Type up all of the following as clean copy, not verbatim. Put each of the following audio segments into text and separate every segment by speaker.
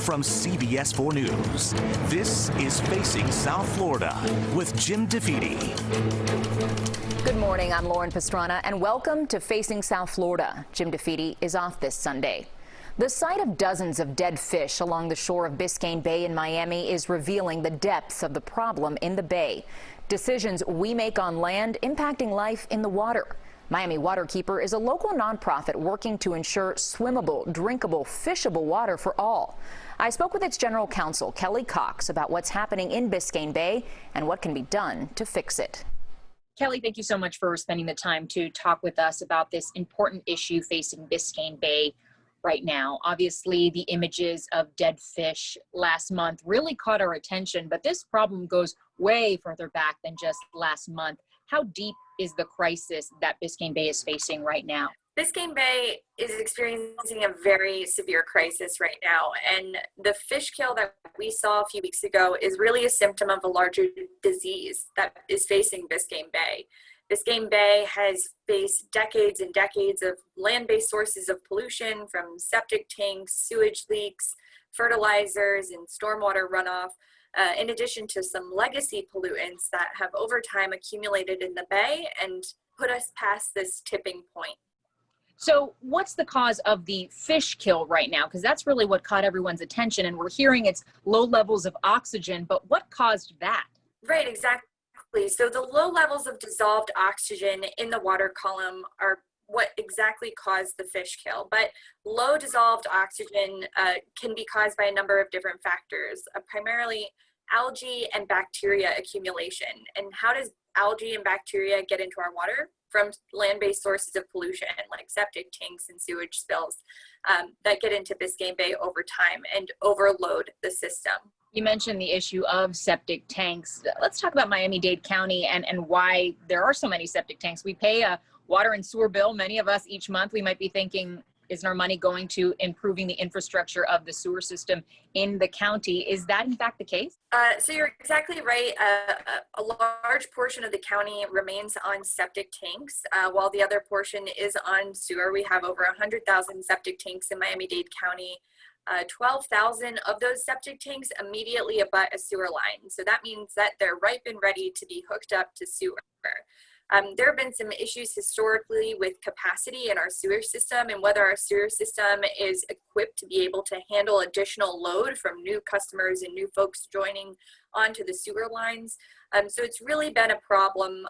Speaker 1: from CBS 4 News, this is Facing South Florida with Jim DeFede.
Speaker 2: Good morning, I'm Lauren Pastrana, and welcome to Facing South Florida. Jim DeFede is off this Sunday. The sight of dozens of dead fish along the shore of Biscayne Bay in Miami is revealing the depths of the problem in the bay. Decisions we make on land impacting life in the water. Miami Waterkeeper is a local nonprofit working to ensure swimmable, drinkable, fishable water for all. I spoke with its general counsel, Kelly Cox, about what's happening in Biscayne Bay and what can be done to fix it. Kelly, thank you so much for spending the time to talk with us about this important issue facing Biscayne Bay right now. Obviously, the images of dead fish last month really caught our attention, but this problem goes way further back than just last month. How deep is the crisis that Biscayne Bay is facing right now?
Speaker 3: Biscayne Bay is experiencing a very severe crisis right now, and the fish kill that we saw a few weeks ago is really a symptom of a larger disease that is facing Biscayne Bay. Biscayne Bay has faced decades and decades of land-based sources of pollution from septic tanks, sewage leaks, fertilizers, and stormwater runoff, in addition to some legacy pollutants that have over time accumulated in the bay and put us past this tipping point.
Speaker 2: So what's the cause of the fish kill right now? Because that's really what caught everyone's attention, and we're hearing it's low levels of oxygen, but what caused that?
Speaker 3: Right, exactly. So the low levels of dissolved oxygen in the water column are what exactly caused the fish kill. But low dissolved oxygen can be caused by a number of different factors, primarily algae and bacteria accumulation. And how does algae and bacteria get into our water? From land-based sources of pollution like septic tanks and sewage spills that get into Biscayne Bay over time and overload the system.
Speaker 2: You mentioned the issue of septic tanks. Let's talk about Miami-Dade County and why there are so many septic tanks. We pay a water and sewer bill, many of us each month. We might be thinking, is our money going to improving the infrastructure of the sewer system in the county? Is that in fact the case?
Speaker 3: So you're exactly right. A large portion of the county remains on septic tanks, while the other portion is on sewer. We have over 100,000 septic tanks in Miami-Dade County. 12,000 of those septic tanks immediately abut a sewer line. So that means that they're ripe and ready to be hooked up to sewer. There have been some issues historically with capacity in our sewer system and whether our sewer system is equipped to be able to handle additional load from new customers and new folks joining onto the sewer lines. So it's really been a problem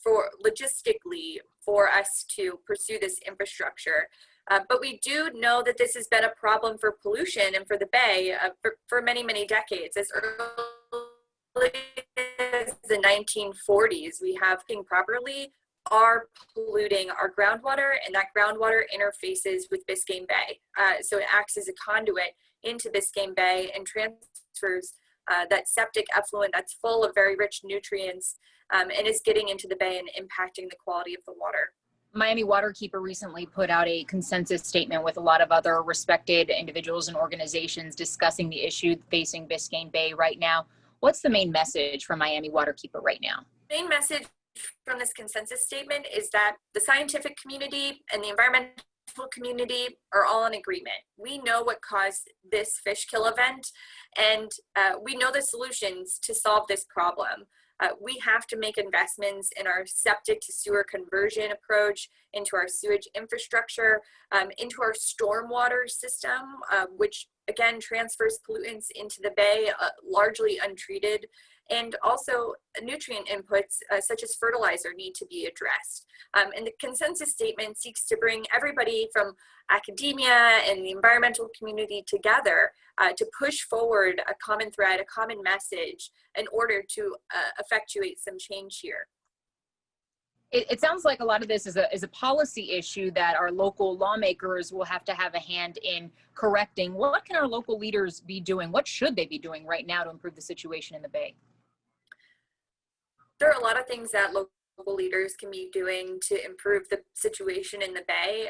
Speaker 3: for logistically for us to pursue this infrastructure. But we do know that this has been a problem for pollution and for the bay for many, many decades. As early as the 1940s, we have properly are polluting our groundwater, and that groundwater interfaces with Biscayne Bay. So it acts as a conduit into Biscayne Bay and transfers that septic effluent that's full of very rich nutrients and is getting into the bay and impacting the quality of the water.
Speaker 2: Miami Waterkeeper recently put out a consensus statement with a lot of other respected individuals and organizations discussing the issue facing Biscayne Bay right now. What's the main message from Miami Waterkeeper right now?
Speaker 3: The main message from this consensus statement is that the scientific community and the environmental community are all in agreement. We know what caused this fish kill event, and we know the solutions to solve this problem. We have to make investments in our septic to sewer conversion approach, into our sewage infrastructure, into our stormwater system, which again transfers pollutants into the bay largely untreated, and also nutrient inputs such as fertilizer need to be addressed. And the consensus statement seeks to bring everybody from academia and the environmental community together to push forward a common thread, a common message in order to effectuate some change here.
Speaker 2: It sounds like a lot of this is a policy issue that our local lawmakers will have to have a hand in correcting. What can our local leaders be doing? What should they be doing right now to improve the situation in the Bay?
Speaker 3: There are a lot of things that local leaders can be doing to improve the situation in the Bay,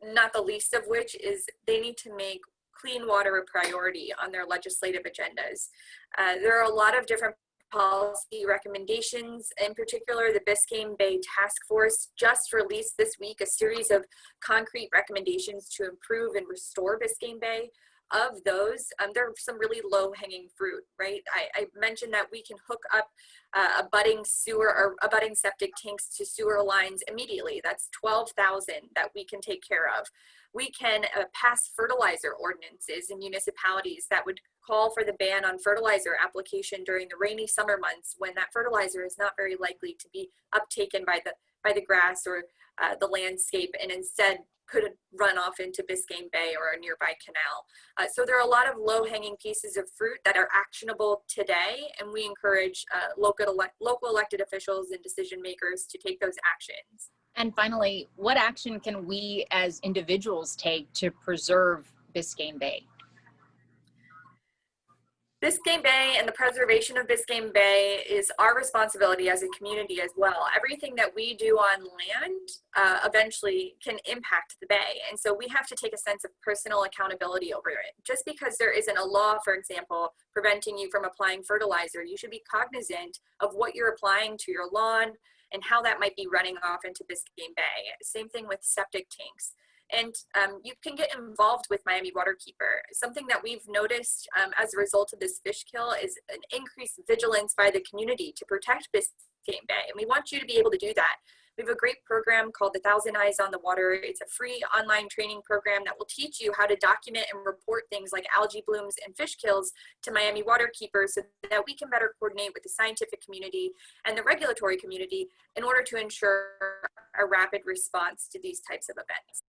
Speaker 3: not the least of which is they need to make clean water a priority on their legislative agendas. There are a lot of different policy recommendations. In particular, the Biscayne Bay Task Force just released this week a series of concrete recommendations to improve and restore Biscayne Bay. of those, there are some really low-hanging fruit, right? I mentioned that we can hook up a budding sewer or a budding septic tanks to sewer lines immediately. That's 12,000 that we can take care of. We can pass fertilizer ordinances in municipalities that would call for the ban on fertilizer application during the rainy summer months when that fertilizer is not very likely to be uptaken by the grass or the landscape, and instead could run off into Biscayne Bay or a nearby canal. So there are a lot of low-hanging pieces of fruit that are actionable today, and we encourage local elected officials and decision makers to take those actions.
Speaker 4: And finally, what action can we as individuals take to preserve Biscayne Bay?
Speaker 3: Biscayne Bay and the preservation of Biscayne Bay is our responsibility as a community as well. Everything that we do on land eventually can impact the bay. And so we have to take a sense of personal accountability over it. Just because there isn't a law, for example, preventing you from applying fertilizer, you should be cognizant of what you're applying to your lawn and how that might be running off into Biscayne Bay. Same thing with septic tanks. And you can get involved with Miami Waterkeeper. Something that we've noticed as a result of this fish kill is an increased vigilance by the community to protect Biscayne Bay. And we want you to be able to do that. We have a great program called the 1,000 Eyes on the Water. It's a free online training program that will teach you how to document and report things like algae blooms and fish kills to Miami Waterkeeper so that we can better coordinate with the scientific community and the regulatory community in order to ensure a rapid response to these types of events.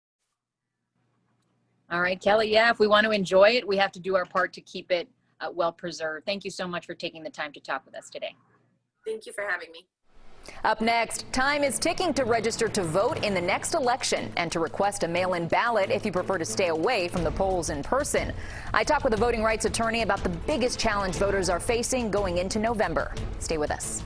Speaker 4: All right, Kelly, yeah, if we want to enjoy it, we have to do our part to keep it well preserved. Thank you so much for taking the time to talk with us today.
Speaker 3: Thank you for having me.
Speaker 2: Up next, time is ticking to register to vote in the next election and to request a mail-in ballot if you prefer to stay away from the polls in person. I talk with a voting rights attorney about the biggest challenge voters are facing going into November. Stay with us.